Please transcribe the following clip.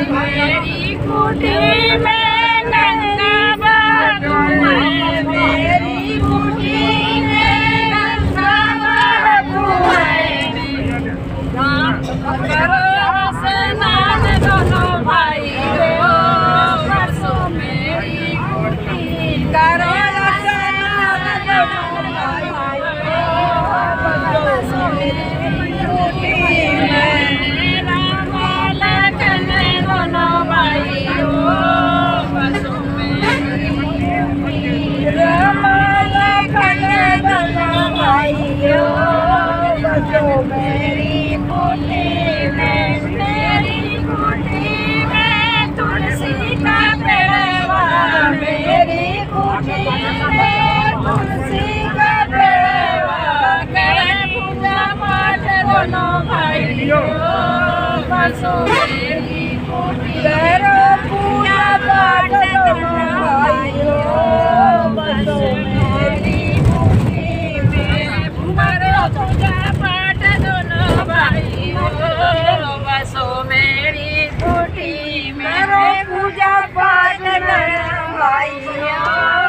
मेरी कुटी में गंगा बहू है, मेरी कुटी में गंगा बहू है। करो स्नान दोनों भाई हो, बसो मेरी कुटी करो स्नान दोनों भाई हो, बसो मेरी कुटी में। मेरी कुटी में तुलसी का पेड़वा, मेरी कुटी में तुलसी का पेड़वा। करे पूजा पाठ दोनों भाइयों, बसो मेरी कुटी करो पूजा पाठ दोनों भाइयों, बसो मेरी कुटी में करो पूजा पाठ दोनों भाइयों, बसो मेरी कुटी में पूजा पाठ दोनों भाइयों।